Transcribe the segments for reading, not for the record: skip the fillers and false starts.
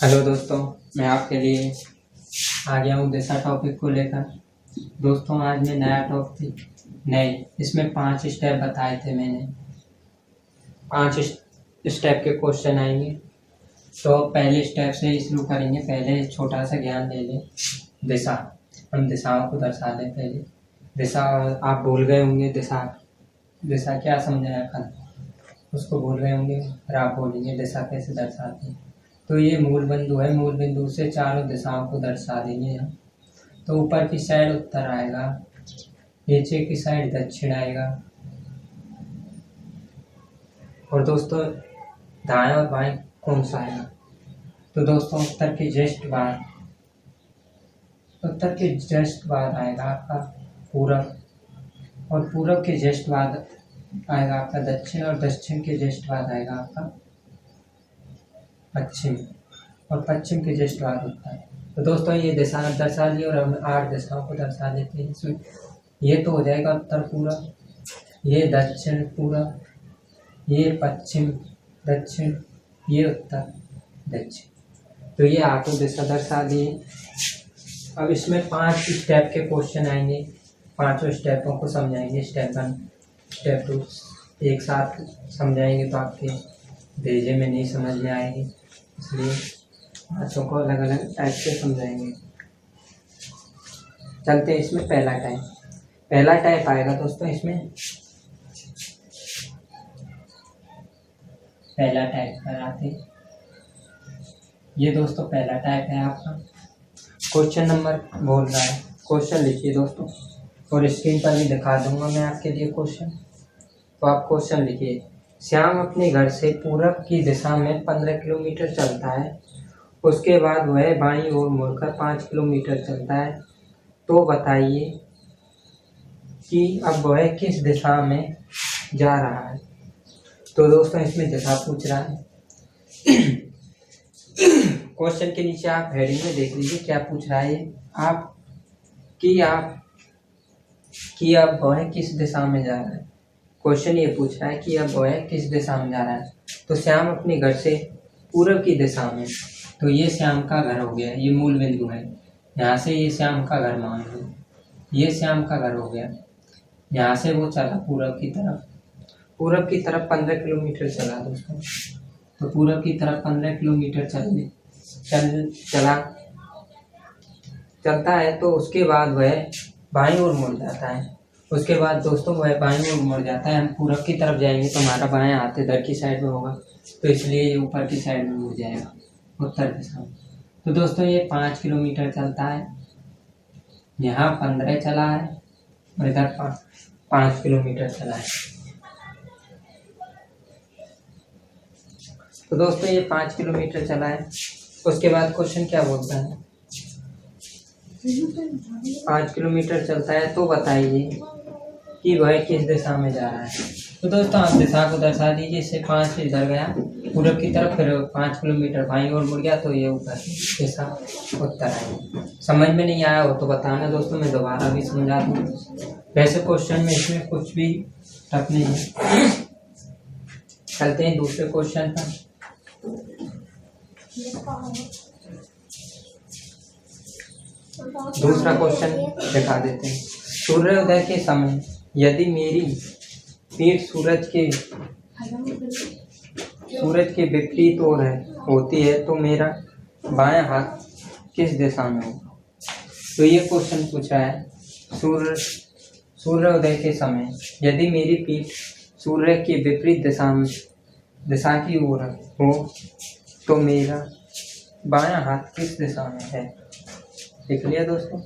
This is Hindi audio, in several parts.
हेलो दोस्तों, मैं आपके लिए आ गया हूँ दिशा टॉपिक को लेकर। दोस्तों, आज मैं नया टॉपिक नए इसमें 5 स्टेप बताए थे मैंने। 5 स्टेप के क्वेश्चन आएंगे। तो पहले स्टेप से ही शुरू करेंगे। पहले छोटा सा ज्ञान ले लें। दिशा, हम दिशाओं को दर्शा लें। पहले दिशा, आप भूल गए होंगे दिशा दिशा क्या समझाया कल, उसको भूल गए होंगे। फिर आप बोलेंगे दिशा कैसे दर्शाते हैं। तो ये मूल बिंदु है, मूल बिंदु से चारों दिशाओं को दर्शा देंगे हम। तो ऊपर की साइड उत्तर आएगा, नीचे की साइड दक्षिण आएगा, और दोस्तों दाएं और बाएं कौन सा आएगा। तो दोस्तों उत्तर के जस्ट बाद आएगा आपका पूरब, और पूरब के जस्ट बाद आएगा आपका दक्षिण, और दक्षिण के जस्ट बाद आएगा आपका पश्चिम, और पश्चिम के जस्ट बाद उत्तर। तो दोस्तों ये दिशा दर्शा ली, और हम 8 दिशाओं को दर्शा लेते हैं इसमें। ये तो हो जाएगा उत्तर पूरब, ये दक्षिण पूरब, ये पश्चिम दक्षिण, ये उत्तर दक्षिण। तो ये 8 दिशा दर्शा दिए। अब इसमें 5 स्टेप के क्वेश्चन आएंगे। 5 स्टेपों को समझाएंगे, स्टेप 1 स्टेप 2 एक साथ समझाएंगे, तो आपके भेजे में नहीं समझ में आएगी, इसलिए 5 को अलग अलग टाइप से समझाएंगे। चलते हैं इसमें। पहला टाइप आएगा दोस्तों इसमें। पहला टाइप कराते, ये दोस्तों पहला टाइप है आपका। क्वेश्चन नंबर बोल रहा है, क्वेश्चन लिखिए दोस्तों, और स्क्रीन पर भी दिखा दूंगा मैं आपके लिए क्वेश्चन। तो आप क्वेश्चन लिखिए। श्याम अपने घर से पूरब की दिशा में 15 किलोमीटर चलता है। उसके बाद वह बाईं ओर मुड़कर 5 किलोमीटर चलता है। तो बताइए कि अब वह किस दिशा में जा रहा है। तो दोस्तों इसमें दिशा पूछ रहा है। क्वेश्चन के नीचे आप हेडिंग में देख लीजिए क्या पूछ रहा है। कि अब वह किस दिशा में जा रहा है। क्वेश्चन ये पूछ रहा है कि अब वह किस दिशा में जा रहा है। तो श्याम अपने घर से पूरब की दिशा में, तो ये श्याम का घर हो गया, ये मूल बिंदु है। यहाँ से ये श्याम का घर मान लो, ये श्याम का घर हो गया। यहाँ से वो चला पूरब की तरफ 15 किलोमीटर चला दोस्तों। तो पूरब की तरफ 15 किलोमीटर चलता है। तो उसके बाद वह बाईं ओर मुड़ जाता है। उसके बाद दोस्तों वह बाईं ओर मुड़ जाता है। हम पूरब की तरफ जाएंगे तो हमारा बायां हाथ इधर की साइड में होगा, तो इसलिए ये ऊपर की साइड में मुड़ जाएगा, उत्तर दिशा में। तो दोस्तों ये 5 किलोमीटर चलता है, यहाँ 15 चला है, और इधर 5 किलोमीटर चला है। तो दोस्तों ये 5 किलोमीटर चला है। उसके बाद क्वेश्चन क्या बोलता है, 5 किलोमीटर चलता है, तो बताइए कि वह किस दिशा में जा रहा है। तो दोस्तों आप दिशा को दर्शा दीजिए। इससे 5 इधर गया पूरब की तरफ, फिर 5 किलोमीटर बाईं ओर मुड़ गया, तो ये ऊपर दिशा उत्तर आएगी। समझ में नहीं आया हो तो बताना दोस्तों, मैं दोबारा भी समझा दूँ। वैसे क्वेश्चन में इसमें कुछ भी टफ नहीं है। चलते हैं दूसरे क्वेश्चन पर। दूसरा क्वेश्चन दिखा देते हैं। सूर्योदय के समय यदि मेरी पीठ सूरज के विपरीत ओर होती है, तो मेरा बायां हाथ किस दिशा में होगा। तो ये क्वेश्चन पूछा है। सूर्योदय के समय यदि मेरी पीठ सूर्य के विपरीत दिशा की ओर हो, तो मेरा बायां हाथ किस दिशा में है। देख लिया दोस्तों।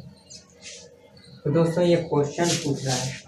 तो दोस्तों ये क्वेश्चन पूछ रहा है।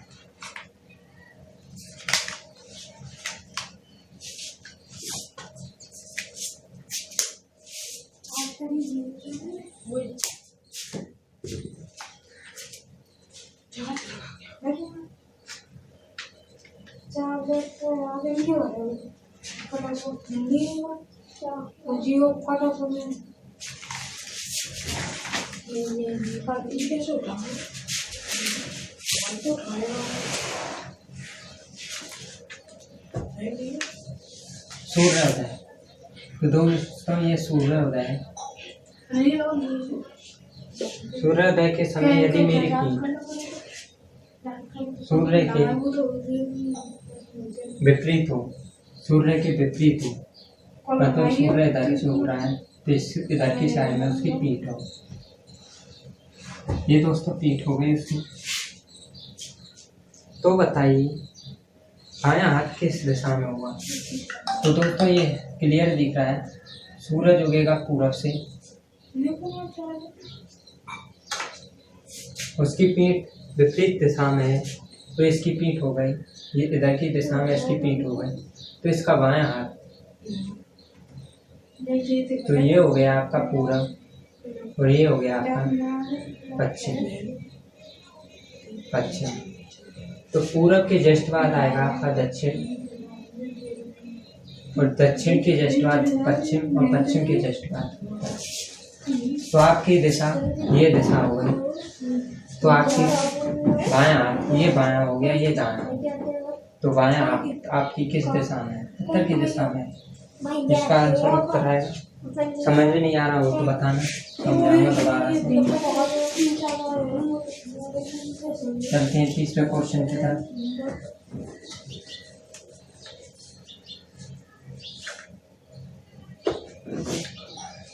सूर्योदय, तो दोस्तों ये सूर्योदय है। सूर्योदय के समय यदि मेरी पीठ सूर्य के विपरीत हो, सूर्य के विपरीत हो, मतलब सूर्य इधर से उग रहा है तो इधर की साइड में उसकी पीठ हो। ये दोस्तों पीठ हो गई उसकी। तो बताइए बायां हाथ किस दिशा में होगा? तो दोस्तों ये क्लियर दिख रहा है, सूरज उगेगा पूरब से, उसकी पीठ विपरीत दिशा में है तो इसकी पीठ हो गई, ये इधर की दिशा में इसकी पीठ हो गई, तो इसका बायां हाथ, तो ये हो गया आपका पूरब और ये हो गया आपका पश्चिम। पश्चिम तो पूरब के जस्ट बाद आएगा आपका दक्षिण, और दक्षिण के जस्ट बाद पश्चिम, और पश्चिम के जस्ट बाद। तो आपकी दिशा ये दिशा हो गई, तो आपकी बायां हाथ, ये बायां हो गया, ये दायां। तो बायां आपकी किस दिशा में है? उत्तर की दिशा में। इसका आंसर उत्तर है। समझ में नहीं आ रहा हो तो बताना, समझाऊंगा दोबारा से। चलते हैं तीसरे क्वेश्चन की तरफ।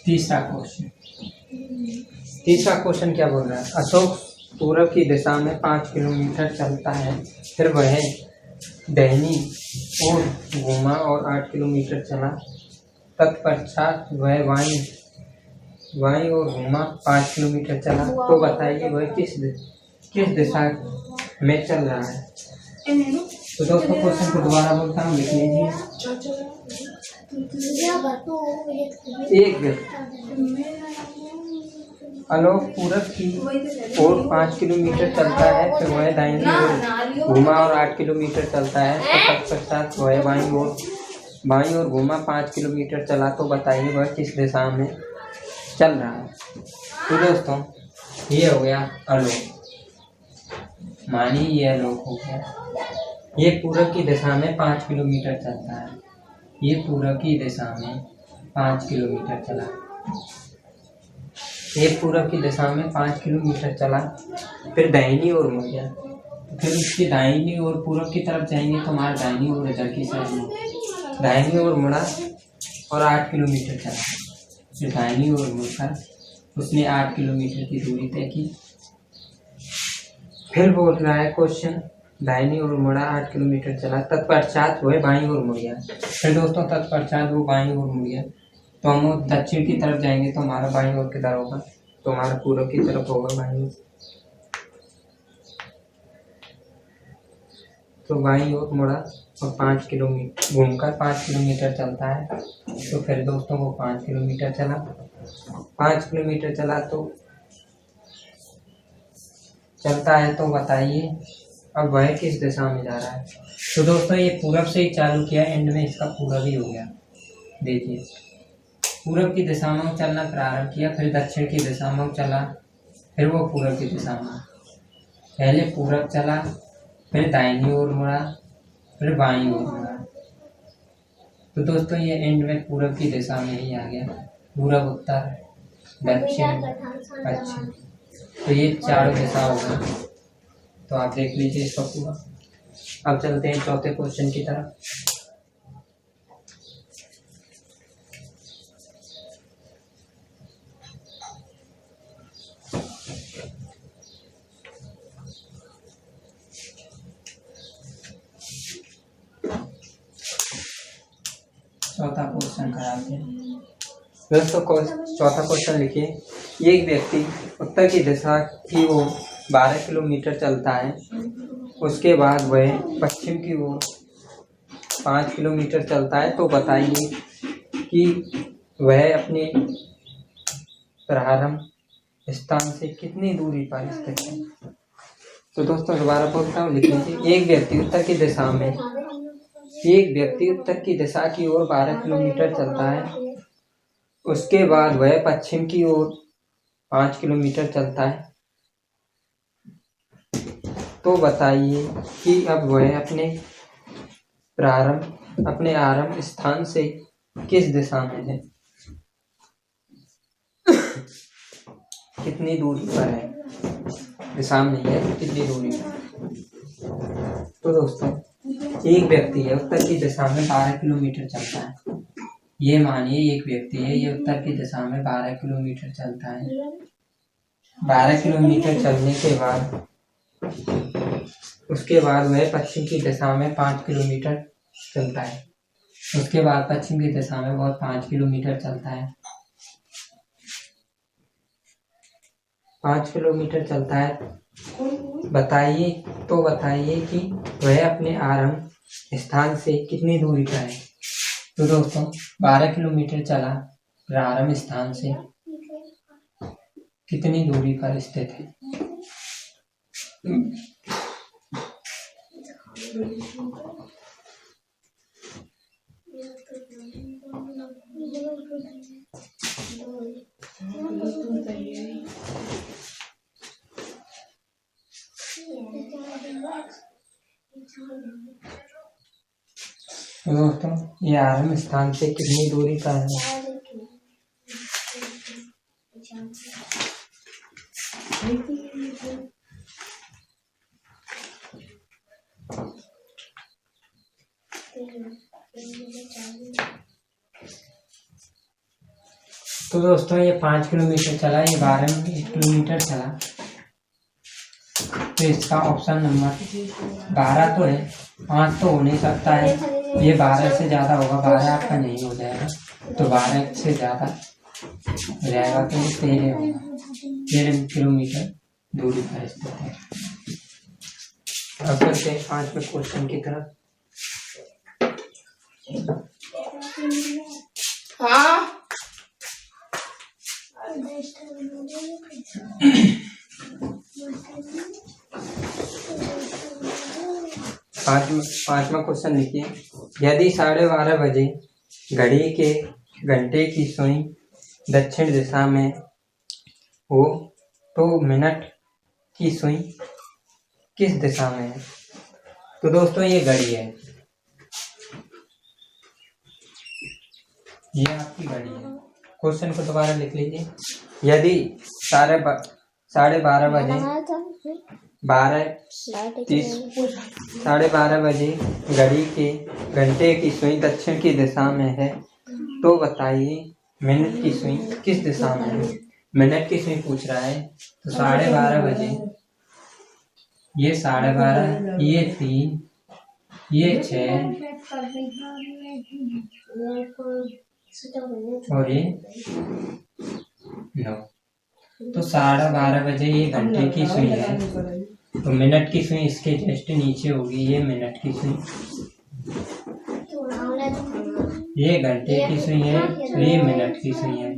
तीसरा क्वेश्चन क्या बोल रहा है? अशोक पूरब की दिशा में 5 किलोमीटर चलता है, फिर वह दाहिनी ओर घूमा और 8 किलोमीटर चला, तत्पश्चात वह बाईं ओर घूमा 5 किलोमीटर चला। तो बताइए वह किस दिशा में चल रहा है? तो दोस्तों क्वेश्चन को दोबारा बोलता हूँ, लिख लीजिए। एक व्यक्ति आलोक पूरब की ओर 5 किलोमीटर चलता है, फिर वह दाहिनी ओर घूमा और 8 किलोमीटर चलता है, तो तत्पश्चात वह बाईं ओर घूमा 5 किलोमीटर चला। तो बताइए वह किस दिशा में चल रहा है? तो दोस्तों ये हो गया आलोक, मानिए ये आलोक हो गया, ये पूरब की दिशा में 5 किलोमीटर चलता है, ये पूरब की दिशा में 5 किलोमीटर चला, ये पूरब की दिशा में 5 किलोमीटर चला, फिर दाहिनी ओर मुड़ गया, फिर उसकी दाहिनी ओर पूरब की तरफ जाएंगे तो हमारा दाहिनी ओर इधर की साइड में, दाहिनी ओर मुड़ा और 8 किलोमीटर चला, फिर दाहिनी ओर मुड़कर उसने 8 किलोमीटर की दूरी तय की। फिर बोल रहा है क्वेश्चन, दाहिनी ओर मुड़ा 8 किलोमीटर चला, तत्पश्चात वह बाईं ओर मुड़ गया। फिर दोस्तों तत्पश्चात वो बाईं ओर मुड़ गया, तो हम दक्षिण की तरफ जाएंगे तो हमारा बाईं ओर किधर होगा? तो हमारा पूरब की तरफ होगा बाईं ओर। तो बाईं ओर मुड़ा और 5 किलोमीटर घूमकर 5 किलोमीटर चलता है। तो फिर दोस्तों वो 5 किलोमीटर चला, 5 किलोमीटर चला तो चलता है, तो बताइए अब वह किस दिशा में जा रहा है? तो दोस्तों ये पूरब से ही चालू किया, एंड में इसका पूरब ही हो गया। देखिए पूरब की दिशा में चलना प्रारंभ किया, फिर दक्षिण की दिशा में चला, फिर वो पूरब की दिशा में, पहले पूरब चला, फिर दाहिनी ओर मुड़ा, फिर बाईं ओर मुड़ा। तो दोस्तों ये एंड में पूरब की दिशा में ही आ गया, पूरब, उत्तर, दक्षिण, पश्चिम। तो ये चारों दिशा होगा, तो आप देख लीजिए इसका पूरा। अब चलते हैं चौथे क्वेश्चन की तरफ। चौथा क्वेश्चन कराते हैं दोस्तों। चौथा क्वेश्चन लिखिए, एक व्यक्ति उत्तर की दिशा की ओर 12 किलोमीटर चलता है, उसके बाद वह पश्चिम की ओर 5 किलोमीटर चलता है। तो बताइए कि वह अपने प्रारंभ स्थान से कितनी दूरी पर स्थित है? तो दोस्तों दोबारा बोलता हूँ, लिख लीजिए। एक व्यक्ति उत्तर की दिशा की ओर 12 किलोमीटर चलता है, उसके बाद वह पश्चिम की ओर 5 किलोमीटर चलता है। तो बताइए कि अब वह अपने आरंभ स्थान से किस दिशा में है? कितनी दूरी पर है, दिशा में है कितनी दूरी पर। तो दोस्तों एक व्यक्ति है उत्तर की दिशा में 12 किलोमीटर चलता है। ये मानिए एक व्यक्ति है, ये उत्तर की दिशा में 12 किलोमीटर चलता है। 12 किलोमीटर चलने के बाद उसके बाद वह पश्चिम की दिशा में 5 किलोमीटर चलता है। उसके बाद पश्चिम की दिशा में वह 5 किलोमीटर चलता है। 5 किलोमीटर चलता है। बताइए कि वह अपने आरंभ स्थान से कितनी दूरी पर है। तो दोस्तों 12 किलोमीटर चला, प्रारंभ स्थान से कितनी दूरी पर स्थित है। तो दोस्तों ये आरंभ स्थान से कितनी दूरी पर है। तो दोस्तों ये 5 किलोमीटर चला, ये 12 किलोमीटर चला। तो इसका ऑप्शन नंबर 12 तो है, 5 तो हो नहीं सकता है। ये 12 से ज़्यादा होगा, 12 आपका नहीं हो जाएगा। तो 12 से ज़्यादा हो जाएगा तो ये 13 होगा। 13 किलोमीटर दूरी पर स्थित है। अब चलते हैं 5वें क्वेश्चन की तरफ। हाँ 5वां क्वेश्चन लिखिए। यदि 12:30 बजे घड़ी के घंटे की सुई दक्षिण दिशा में हो तो मिनट की सुई किस दिशा में है। तो दोस्तों ये घड़ी है, ये आपकी घड़ी है। क्वेश्चन को दोबारा लिख लीजिए। यदि 12:30 बजे 12:30 बजे घड़ी के घंटे की सुई दक्षिण की दिशा में है तो बताइए मिनट की सुई किस दिशा में है। मिनट की सुई पूछ रहा है। तो 12:30 बजे, ये 12:30, ये 3, ये 6 और ये 9। तो 12:30 बजे ये घंटे की सुई है, तो मिनट की सुई इसके जस्ट नीचे होगी। ये मिनट की सुई, ये घंटे की सुई है, ये मिनट की सुई है।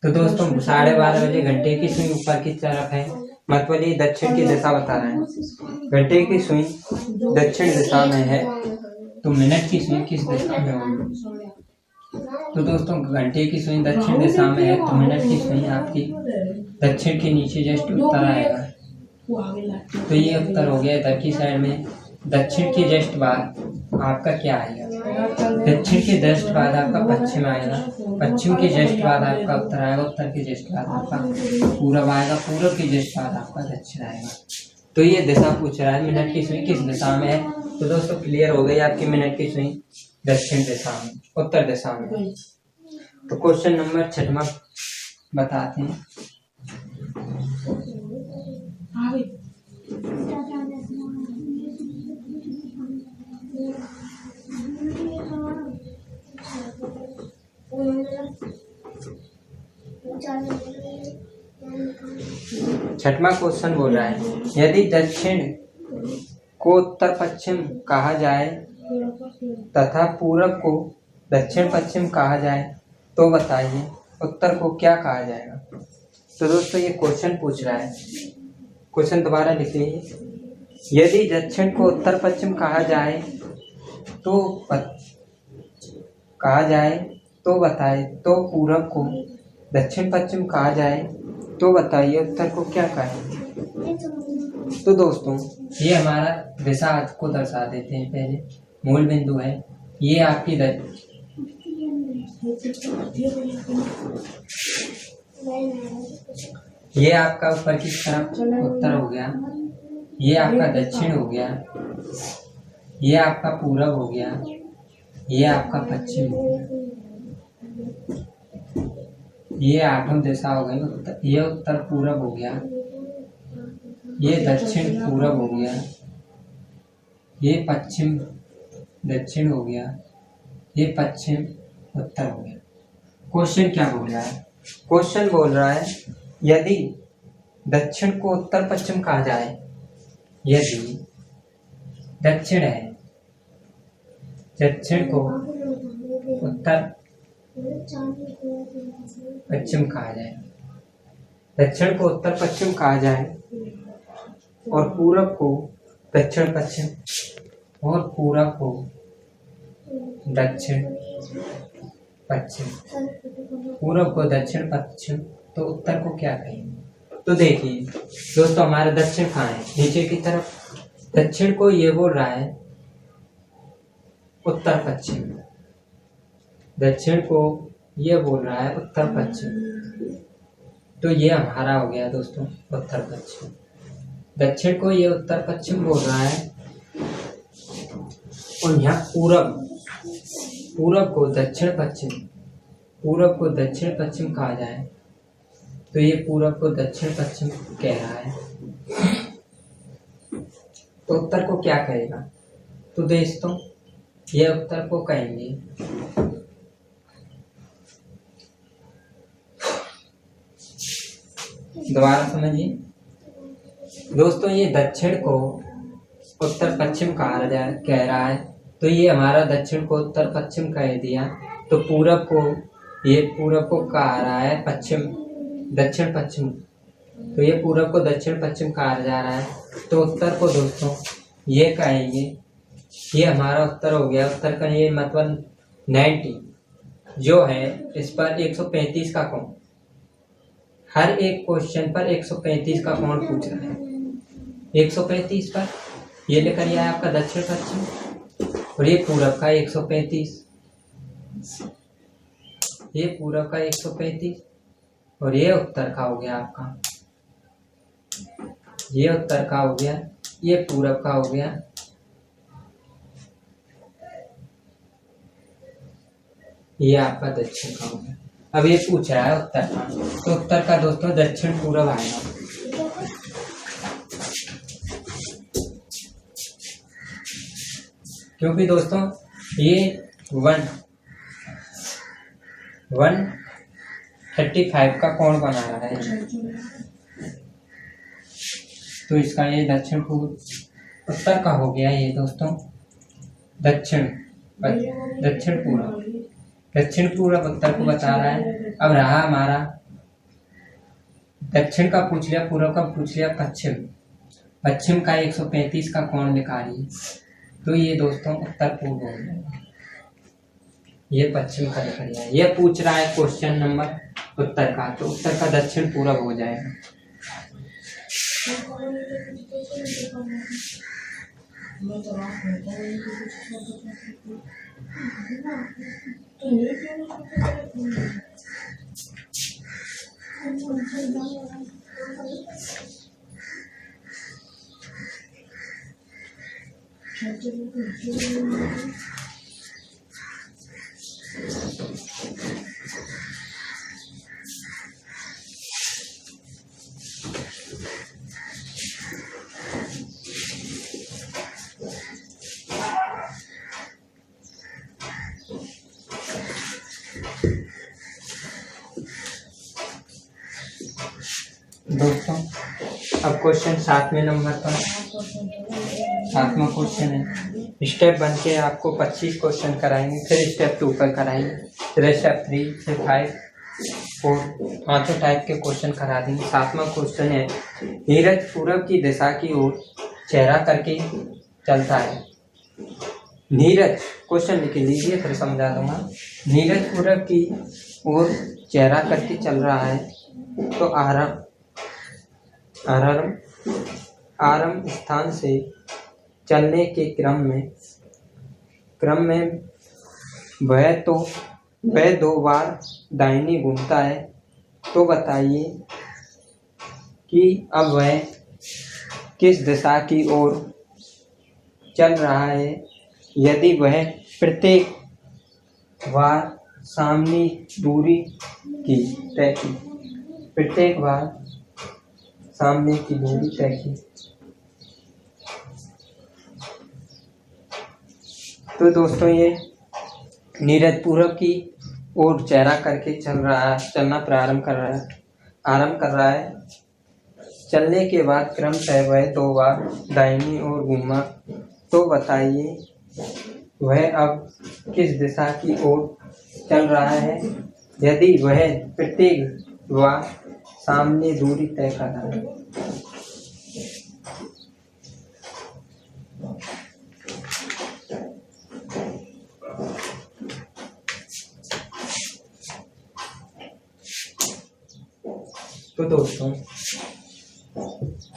तो दोस्तों 12:30 बजे घंटे की सुई ऊपर की तरफ है, मतलब ये दक्षिण की दिशा बता रहा है। घंटे की सुई दक्षिण दिशा में है तो मिनट की सुई किस दिशा में होगी। तो दोस्तों घंटे की सुई दक्षिण दिशा में है तो मिनट की सुई आपकी दक्षिण के नीचे जस्ट उत्तर आएगा। तो ये उत्तर हो गया इधर की साइड में। दक्षिण के जस्ट बाद आपका क्या आएगा। दक्षिण के जस्ट बाद आपका पश्चिम आएगा, पश्चिम के जस्ट बाद आपका उत्तर आएगा, उत्तर के जस्ट बाद आपका पूरब आएगा, पूरब के जस्ट बाद आपका दक्षिण आएगा। तो ये दिशा पूछ रहा है मिनट की सुई किस दिशा में है। तो दोस्तों क्लियर हो गई आपकी मिनट की सुई दक्षिण दिशा में, उत्तर दिशा में। तो क्वेश्चन नंबर 6वां बताते हैं। छठवां क्वेश्चन बोल रहा है यदि दक्षिण को उत्तर पश्चिम कहा जाए तथा पूरब को दक्षिण पश्चिम कहा जाए तो बताइए उत्तर को क्या कहा जाएगा। तो दोस्तों ये क्वेश्चन पूछ रहा है, क्वेश्चन दोबारा लिख लीजिए। यदि दक्षिण को उत्तर पश्चिम कहा जाए तो बताए, तो पूरब को दक्षिण पश्चिम कहा जाए तो बताइए उत्तर को क्या कहेंगे। तो दोस्तों ये हमारा दिशा को दर्शा देते हैं। पहले मूल बिंदु है, ये आपकी ये आपका ऊपर की तरफ उत्तर हो गया, ये आपका दक्षिण हो गया, ये आपका पूरब हो गया, ये आपका पश्चिम हो गया। ये आठों दिशा हो गई। ये उत्तर पूरब हो गया, ये दक्षिण पूरब हो गया, ये पश्चिम दक्षिण हो गया, ये पश्चिम उत्तर हो गया। क्वेश्चन क्या बोल रहा है? क्वेश्चन बोल रहा है यदि दक्षिण को उत्तर पश्चिम कहा जाए, यदि दक्षिण है, दक्षिण को उत्तर पश्चिम कहा जाए, दक्षिण को उत्तर पश्चिम कहा जाए और पूरब को दक्षिण पश्चिम और पूरब को दक्षिण पश्चिम, पूरब को दक्षिण पश्चिम, तो उत्तर को क्या कहेंगे? तो देखिए दोस्तों, हमारा दक्षिण कहाँ है? नीचे की तरफ। दक्षिण को ये बोल रहा है उत्तर पश्चिम, दक्षिण को ये बोल रहा है उत्तर पश्चिम, तो ये हमारा हो गया दोस्तों उत्तर पश्चिम। दक्षिण को ये उत्तर पश्चिम बोल रहा है और यहाँ पूरब, पूरब को दक्षिण पश्चिम, पूरब को दक्षिण पश्चिम कहा जाए, तो ये पूरब को दक्षिण पश्चिम कह रहा है, तो उत्तर को क्या कहेगा? तो दोस्तों ये उत्तर को कहेंगे दोबारा समझिए दोस्तों, ये दक्षिण को उत्तर पश्चिम कह रहा है, तो ये हमारा दक्षिण को उत्तर पश्चिम कह दिया, तो पूरब को, ये पूरब को कहा रहा है पश्चिम, दक्षिण पश्चिम, तो ये पूरब को दक्षिण पश्चिम कहा जा रहा है, तो उत्तर को दोस्तों ये कहेंगे, ये हमारा उत्तर हो गया। उत्तर का ये मतलब 90 जो है, इस पर 135 का कोण, हर एक क्वेश्चन पर 135 का कोण पूछ रहा है। 135 पर ये लेकर आया आपका दक्षिण पश्चिम और ये पूरब का 135, ये पूरब का 135 और ये उत्तर का हो गया आपका, ये उत्तर का हो गया, ये पूरब का हो गया, ये आपका दक्षिण का हो गया। अब ये पूछ रहा है उत्तर का, तो उत्तर का दोस्तों दक्षिण पूरब आएगा। क्योंकि दोस्तों ये 135 का कोण बना रहा है, तो इसका ये दक्षिण पूर्व उत्तर का हो गया ये दोस्तों दक्षिण पूर्व, दक्षिण पूर्व उत्तर को बता रहा है। अब रहा हमारा दक्षिण का पूछ लिया, पूर्व का पूछ लिया, पश्चिम, पश्चिम का 135 का कोण निकालिए, तो ये दोस्तों उत्तर पूर्व हो जाएगा, ये पश्चिम का निकल जाए। ये पूछ रहा है क्वेश्चन नंबर उत्तर का, तो उत्तर का दक्षिण पूरब हो जाएगा। दोस्तों अब क्वेश्चन 7वें नंबर पर, 7वां क्वेश्चन है। स्टेप 1 के आपको 25 क्वेश्चन कराएंगे, फिर स्टेप 2 पर कराएंगे, फिर स्टेप 3 से 5 4 5 टाइप के क्वेश्चन करा देंगे। 7वां क्वेश्चन है, नीरज पूरब की दिशा की ओर चेहरा करके चलता है। नीरज, क्वेश्चन लिख लीजिए फिर समझा दूंगा। नीरज पूरब की ओर चेहरा करके चल रहा है, तो आरंभ स्थान से चलने के क्रम में वह 2 बार दाहिनी घूमता है, तो बताइए कि अब वह किस दिशा की ओर चल रहा है यदि वह प्रत्येक बार सामने दूरी की तय की, प्रत्येक बार सामने की दूरी तय की। तो दोस्तों ये नीरज पूरब की ओर चेहरा करके चलना आरंभ कर रहा है। चलने के बाद क्रमशः वह 2 बार दाहिनी ओर घूमा। तो बताइए वह अब किस दिशा की ओर चल रहा है यदि वह प्रत्येक बार सामने दूरी तय कर रहा है। तो दोस्तों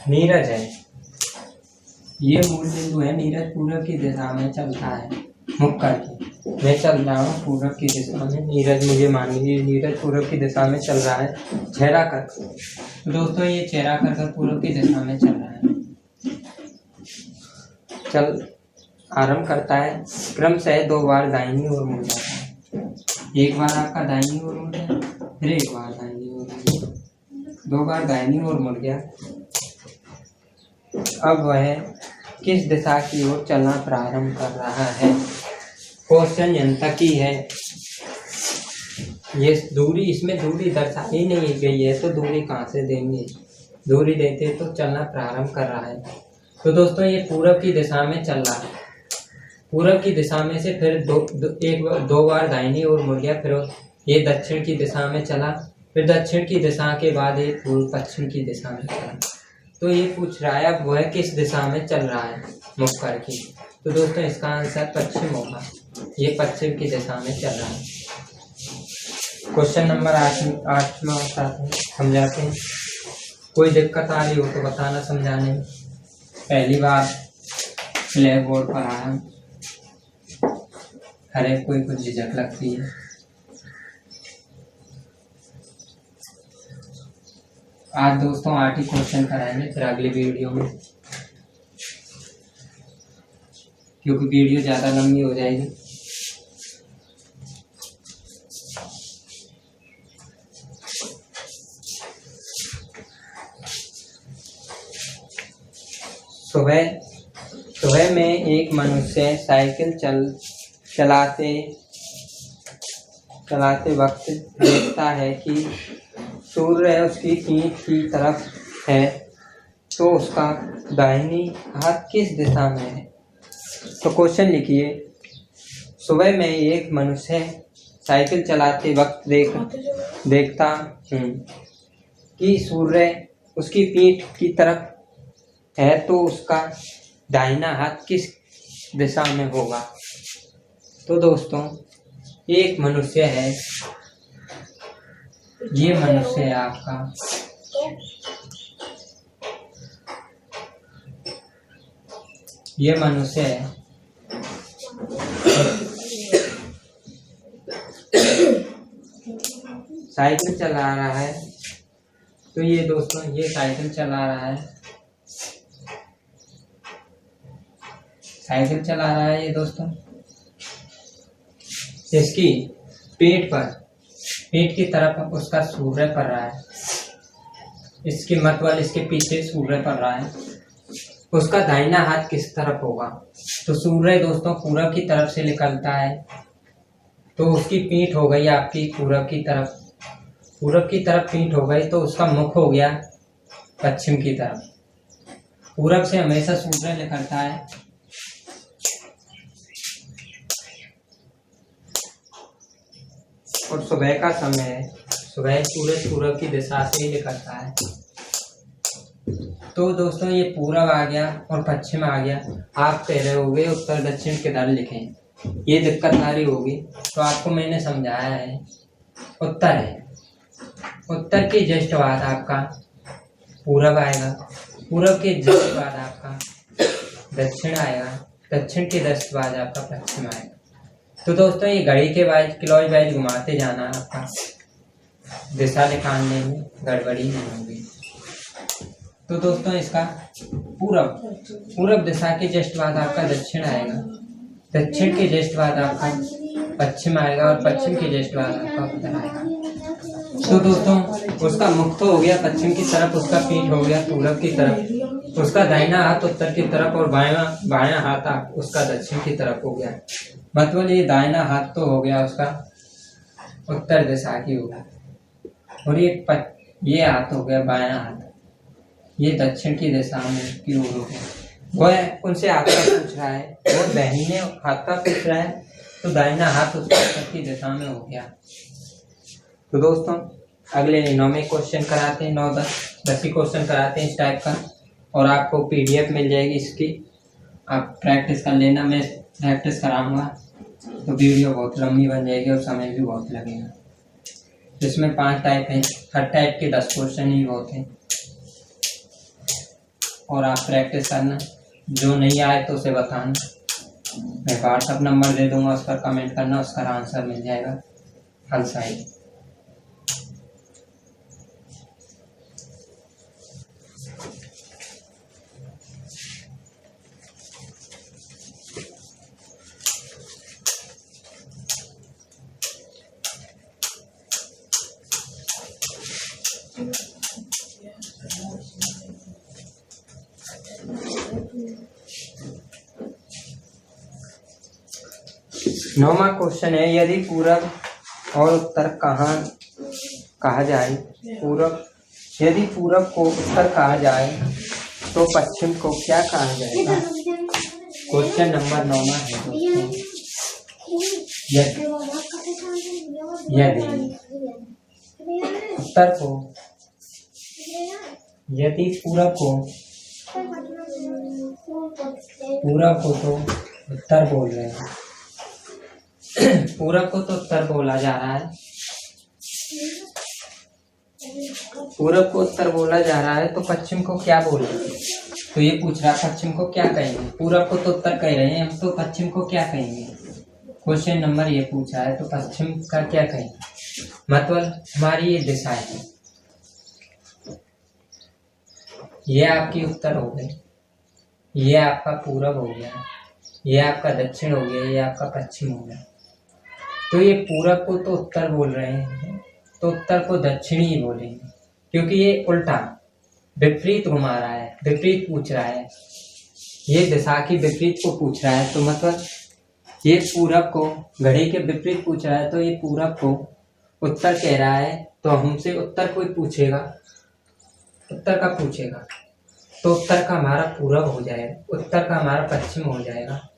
नीरज है, ये मूल बिंदु है, नीरज पूरब की दिशा में चलता है मुख करके। मैं चल रहा हूँ पूरब की दिशा में, नीरज मुझे मान लीजिए नीरज पूरब की दिशा में चल रहा है चेहरा कर। तो दोस्तों ये चेहरा कर पूरब की दिशा में चल रहा है, चल आरंभ करता है। क्रमशः 2 बार दाहिनी ओर मुड़ जाता है। एक बार आपका दाहिनी ओर मुड़ गया, फिर एक बार दाहिनी ओर मुड़ गया, 2 बार दाहिनी ओर मुड़ गया। अब वह किस दिशा की ओर चलना प्रारंभ कर रहा है। क्वेश्चन जनता की है, ये दूरी, इसमें दूरी दर्शाई नहीं गई है तो दूरी कहाँ से देंगे, दूरी देते तो चलना प्रारंभ कर रहा है। तो दोस्तों ये पूरब की दिशा में चल रहा है, पूरब की दिशा में से फिर दो बार दाहिनी ओर मुड़ गया, फिर ये दक्षिण की दिशा में चला, फिर दक्षिण की दिशा के बाद ये पूर्व पश्चिम की दिशा में चला। तो ये पूछ रहा है अब वह किस दिशा में चल रहा है मुख करके। तो दोस्तों इसका आंसर पश्चिम होगा, ये पश्चिम की दिशा में चल रहा है। क्वेश्चन नंबर 8 में समझाते हैं। कोई दिक्कत आ रही हो तो बताना समझाने में। पहली बार ब्लैक बोर्ड पर आया, हर एक कोई कुछ झिझक लगती है। आज दोस्तों 8 ही क्वेश्चन कराएंगे, फिर अगली वीडियो में, क्योंकि वीडियो ज़्यादा लंबी हो जाएगी। सुबह में एक मनुष्य साइकिल चलाते वक्त देखता है कि सूर्य उसकी पीठ की तरफ है, तो उसका दाहिनी हाथ किस दिशा में है। तो क्वेश्चन लिखिए, सुबह में एक मनुष्य साइकिल चलाते वक्त देखता हूँ कि सूर्य उसकी पीठ की तरफ है, तो उसका दाहिना हाथ किस दिशा में होगा। तो दोस्तों एक मनुष्य है, ये मनुष्य है आपका, ये मनुष्य है, साइकिल चला रहा है। तो ये दोस्तों ये साइकिल चला रहा है, साइकिल चला रहा है ये दोस्तों। इसकी पीठ की तरफ उसका सूर्य पड़ रहा है, इसकी मत वाले इसके पीछे सूर्य पड़ रहा है, उसका दाहिना हाथ किस तरफ होगा। तो सूर्य दोस्तों पूरब की तरफ से निकलता है, तो उसकी पीठ हो गई आपकी पूरब की तरफ, पूरब की तरफ पीठ हो गई, तो उसका मुख हो गया पश्चिम की तरफ। पूरब से हमेशा सूर्य निकलता है, और सुबह का समय है, सुबह सूरज पूरब की दिशा से ही निकलता है। तो दोस्तों ये पूरब आ गया और पश्चिम आ गया। आप कह रहे होगे उत्तर दक्षिण किधर लिखें, ये दिक्कत आ रही होगी, तो आपको मैंने समझाया है उत्तर है, उत्तर के जस्ट बाद आपका पूरब आएगा, पूरब के जस्ट बाद आपका दक्षिण आएगा, दक्षिण के जस्ट बाद आपका पश्चिम आएगा। तो दोस्तों ये घड़ी के क्लॉक वाइज घुमाते जाना, आपका दिशा निकालने में गड़बड़ी नहीं होगी। तो दोस्तों इसका पूरब दिशा के जस्ट बाद आपका दक्षिण आएगा, दक्षिण के जस्ट बाद आपका पश्चिम आएगा और पश्चिम के जस्ट बाद आपका उत्तर आएगा। तो दोस्तों उसका मुख तो हो गया पश्चिम की तरफ, उसका पीठ हो गया पूरब की तरफ, उसका दाहिना हाथ उत्तर की तरफ और बायां हाथ उसका दक्षिण की तरफ हो गया। मतलब ये दाहिना हाथ तो हो गया उसका उत्तर दिशा की हो गया, और ये हाथ हो गया बायां हाथ, ये दक्षिण की दिशा में की ओर हो गया। वह उनसे हाथ का पूछ रहा है, वो दाहिने हाथ का पूछ रहा है, तो दाहिना हाथ उत्तर की दिशा में हो गया। तो दोस्तों अगले 9वें क्वेश्चन कराते हैं, 9, 10 ही क्वेश्चन कराते हैं इस टाइप का, और आपको पीडीएफ मिल जाएगी इसकी, आप प्रैक्टिस कर लेना। मैं प्रैक्टिस कराऊंगा तो वीडियो बहुत लंबी बन जाएगी और समय भी बहुत लगेगा। इसमें 5 टाइप हैं, हर टाइप के 10 क्वेश्चन ही होते हैं, और आप प्रैक्टिस करना। जो नहीं आए तो उसे बताना, मैं व्हाट्सएप नंबर दे दूंगा, उस पर कमेंट करना, उसका आंसर मिल जाएगा हल सही। नौवां क्वेश्चन है, यदि पूरब और उत्तर कहा जाए, यदि पूरब को उत्तर कहा जाए तो पश्चिम को क्या कहा जाएगा? क्वेश्चन नंबर 9 है दोस्तों। यदि उत्तर को, यदि पूरब को तो उत्तर बोल रहे हैं, पूरब को तो उत्तर बोला जा रहा है, पूरब को उत्तर बोला जा रहा है, तो पश्चिम को क्या बोलेंगे? तो ये पूछ रहा है पश्चिम को क्या कहेंगे? पूरब को तो उत्तर कह रहे हैं हम, तो पश्चिम को क्या कहेंगे? क्वेश्चन नंबर ये पूछा है, तो पश्चिम का क्या कहेंगे? मतलब हमारी ये दिशा है, ये आपकी उत्तर हो गई, ये आपका पूरब हो गया, ये आपका दक्षिण हो गया, ये आपका पश्चिम हो गया। तो ये पूरब को तो उत्तर बोल रहे हैं, तो उत्तर को दक्षिण ही बोलेंगे, क्योंकि ये उल्टा विपरीत घुमा रहा है, विपरीत पूछ रहा है, ये दिशा की विपरीत को पूछ रहा है। तो मतलब ये पूरब को घड़ी के विपरीत पूछ रहा है, तो ये पूरब को उत्तर कह रहा है, तो हमसे उत्तर कोई पूछेगा, उत्तर का पूछेगा, तो उत्तर का हमारा पूरब हो जाएगा, उत्तर का हमारा पश्चिम हो जाएगा,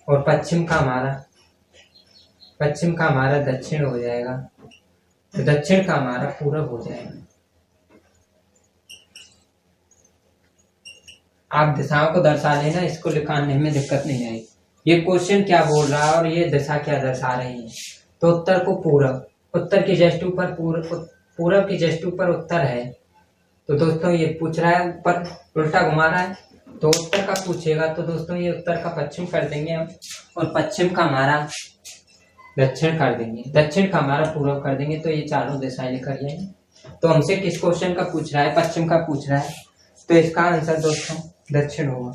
और पश्चिम का हमारा दक्षिण हो जाएगा, तो दक्षिण का हमारा पूरब हो जाएगा। आप दिशाओं को दर्शा लेना, इसको लिखाने में दिक्कत नहीं आएगी। ये क्वेश्चन क्या बोल रहा है और ये दिशा क्या दर्शा रही है? तो उत्तर को पूरब, उत्तर के जस्ट ऊपर पूरब के जस्ट ऊपर उत्तर है, तो दोस्तों ये पूछ रहा है ऊपर उल्टा घुमा रहा है, तो उत्तर का पूछेगा, तो दोस्तों ये उत्तर का पश्चिम कर देंगे हम, और पश्चिम का हमारा दक्षिण कर देंगे, दक्षिण का हमारा पूर्व कर देंगे। तो ये चारों दिशाएं लिख लेंगे। तो हमसे किस क्वेश्चन का पूछ रहा है? पश्चिम का पूछ रहा है, तो इसका आंसर दोस्तों दक्षिण होगा।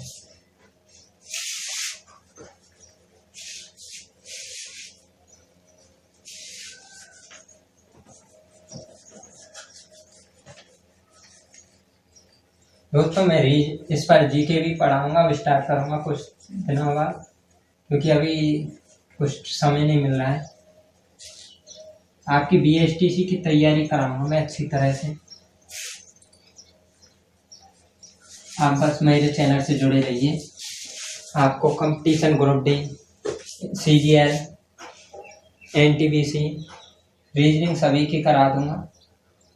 दोस्तों मैं इस पर जीके भी पढ़ाऊंगा, अब स्टार्ट करूंगा कुछ दिनों बाद, क्योंकि अभी कुछ समय नहीं मिल रहा है। आपकी बीएसटीसी की तैयारी कराऊंगा मैं अच्छी तरह से। आप बस मेरे चैनल से जुड़े रहिए। आपको competition group D, CGL, NTPC, reasoning सभी की करा दूंगा,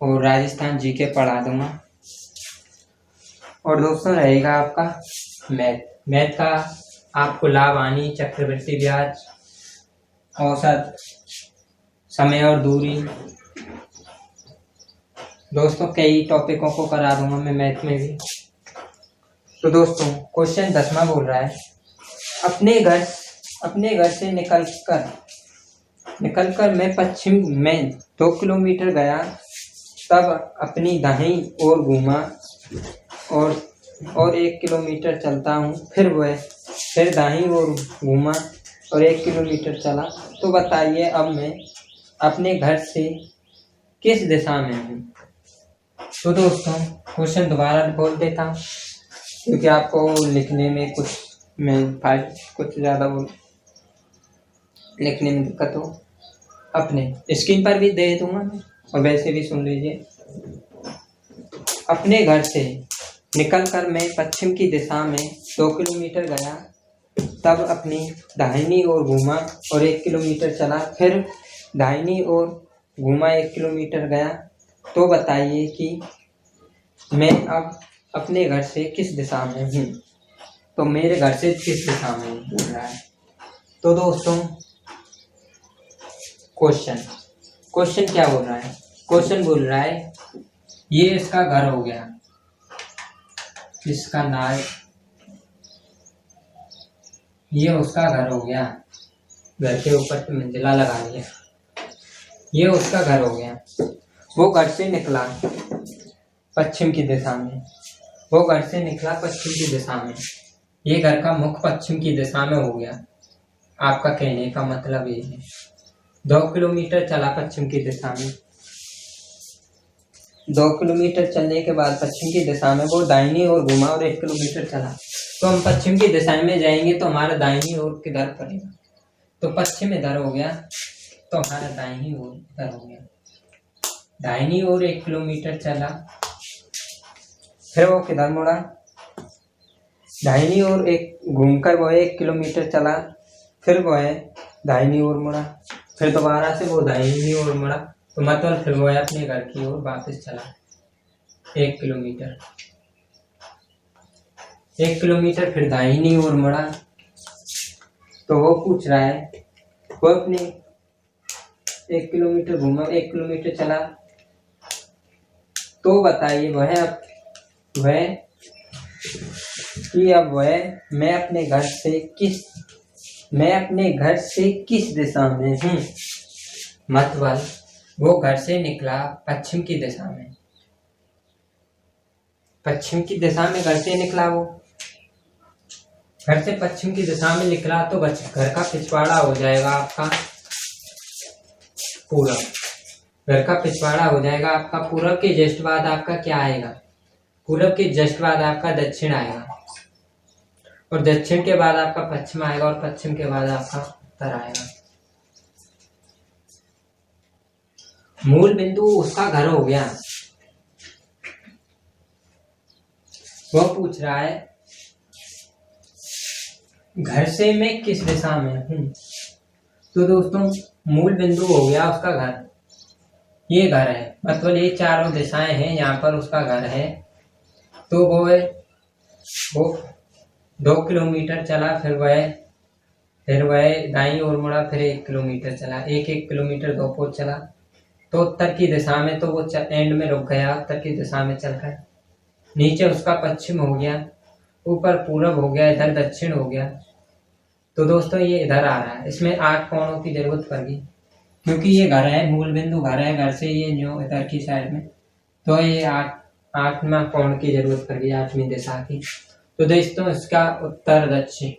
और राजस्थान जीके पढ़ा दूंगा। और दोस्तों रहेगा आपका मैथ का आपको लाभ, हानि, चक्रवृद्धि ब्याज, औसत, समय और दूरी, दोस्तों कई टॉपिकों को करा दूंगा मैं मैथ में भी। तो दोस्तों क्वेश्चन 10वां बोल रहा है, अपने घर से निकलकर मैं पश्चिम में 2 किलोमीटर गया, तब अपनी दाहिनी ओर घूमा और 1 किलोमीटर चलता हूँ, फिर दाहिनी ओर घूमा और 1 किलोमीटर चला, तो बताइए अब मैं अपने घर से किस दिशा में हूँ। तो दोस्तों क्वेश्चन दोबारा बोल देता हूँ, क्योंकि आपको लिखने में कुछ ज़्यादा लिखने में दिक्कत हो। अपने स्क्रीन पर भी दे दूंगा मैं, और वैसे भी सुन लीजिए। अपने घर से निकलकर मैं पश्चिम की दिशा में 2 किलोमीटर गया, तब अपनी दाहिनी ओर घूमा और 1 किलोमीटर चला, फिर दाहिनी ओर घूमा 1 किलोमीटर गया, तो बताइए कि मैं अब अपने घर से किस दिशा में हूँ। तो मेरे घर से किस दिशा में बोल रहा है। तो दोस्तों क्वेश्चन क्या बोल रहा है। क्वेश्चन बोल रहा है ये इसका घर हो गया, इसका नाम, ये उसका घर हो गया, घर के ऊपर मंजिला लगा लिया, ये उसका घर हो गया। वो घर से निकला पश्चिम की दिशा में, ये घर का मुख पश्चिम की दिशा में हो गया। आपका कहने का मतलब ये है। 2 किलोमीटर चला पश्चिम की दिशा में, 2 किलोमीटर चलने के बाद पश्चिम की दिशा में वो दाहिनी ओर घुमा और 1 किलोमीटर चला। तो हम पश्चिम की दिशा में जाएंगे तो हमारा दाहिनी ओर किधर पड़ेगा। तो पश्चिम इधर हो गया, तो हमारा दाहिनी ओर इधर हो गया। दाहिनी ओर 1 किलोमीटर चला, फिर वो किधर मुड़ा, दाहिनी ओर घूमकर वो 1 किलोमीटर चला, फिर वो दाहिनी ओर मुड़ा, फिर दोबारा से वो दाहिनी ओर मुड़ा, तो मतलब फिर वो अपने घर की ओर वापस चला 1 किलोमीटर फिर दाहिनी ओर मुड़ा। तो वो पूछ रहा है, वो अपने 1 किलोमीटर घूमा, 1 किलोमीटर चला, तो बताइए मैं अपने घर से किस दिशा में हूँ। मतलब वो घर से निकला पश्चिम की दिशा में, घर से निकला, वो घर से पश्चिम की दिशा में निकला, तो घर का पिछवाड़ा हो जाएगा आपका पूरब। घर का पिछवाड़ा हो जाएगा आपका पूरब के जस्ट बाद आपका क्या आएगा, पूरब के जस्ट बाद आपका दक्षिण आएगा, और दक्षिण के बाद आपका पश्चिम आएगा, और पश्चिम के बाद आपका उत्तर आएगा। मूल बिंदु उसका घर हो गया। वो पूछ रहा है घर से मैं किस दिशा में हूँ। तो दोस्तों मूल बिंदु हो गया उसका घर, ये घर है, मतलब ये चारों दिशाएं हैं, यहाँ पर उसका घर है। तो वो 2 किलोमीटर चला, फिर वह दाईं ओर मुड़ा, फिर 1 किलोमीटर चला, 1 किलोमीटर 2 पोच चला, तो उत्तर की दिशा में, तो वो एंड में रुक गया, उत्तर की दिशा में चलकर। नीचे उसका पश्चिम हो गया, ऊपर पूरब हो गया, इधर दक्षिण हो गया। तो दोस्तों ये इधर आ रहा है, इसमें 8 कोणों की जरूरत पड़ेगी, क्योंकि ये घर है, मूल बिंदु घर है, घर से ये जो इधर की साइड में, तो ये 8वां कोण की जरूरत पड़ेगी, 8वीं दिशा की। तो दोस्तों इसका उत्तर दक्षिण,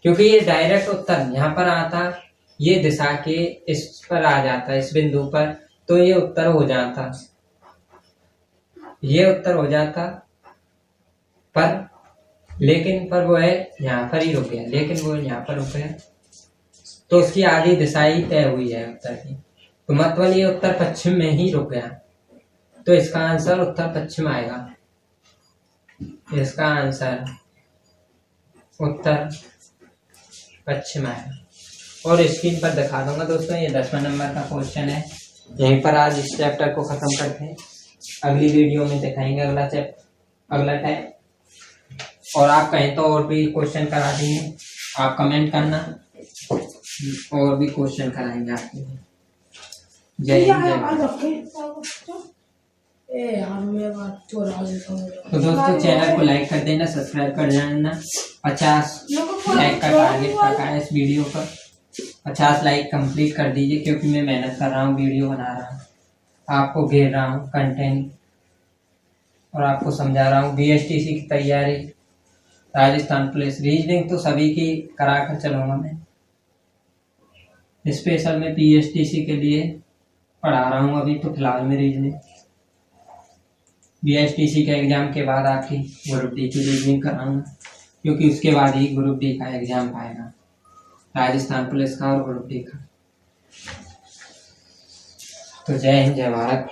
क्योंकि ये डायरेक्ट उत्तर यहाँ पर आता, ये दिशा के इस पर आ जाता, इस बिंदु पर, तो ये उत्तर हो जाता, पर वो यहाँ पर ही रुक गया, तो उसकी आधी दिशा ही तय हुई है उत्तर की। तो मतलब ये उत्तर पश्चिम में ही रुक गया, तो इसका आंसर उत्तर पश्चिम आएगा। इसका आंसर उत्तर पश्चिम आएगा, और स्क्रीन पर दिखा दूंगा दोस्तों। ये 10वां नंबर का क्वेश्चन है। यहीं पर आज इस चैप्टर को खत्म करते हैं, अगली वीडियो में दिखाएंगे अगला टाइम। और आप कहें तो और भी क्वेश्चन करा देंगे, आप कमेंट करना, और भी क्वेश्चन कराएंगे आपके लिए। जय हिंद, जय भारत। तो दोस्तों चैनल को लाइक कर देना, सब्सक्राइब कर जाना। 50 लाइक का टारगेट रखा है इस वीडियो पर, 50 लाइक कंप्लीट कर दीजिए, क्योंकि मैं मेहनत कर रहा हूँ, वीडियो बना रहा हूँ, आपको घेर रहा हूँ कंटेंट और आपको समझा रहा हूँ BSTC की तैयारी, राजस्थान पुलिस। रीजनिंग तो सभी की करा कर चलूँगा मैं, स्पेशल में BSTC के लिए पढ़ा रहा हूँ अभी तो फिलहाल में रीजनिंग। BSTC के एग्ज़ाम के बाद आपकी ग्रुप डी की रीजनिंग कराऊंगा, क्योंकि उसके बाद ही ग्रुप डी का एग्ज़ाम आएगा, राजस्थान पुलिस का और ग्रुप डी का। तो जय हिंद, जय भारत।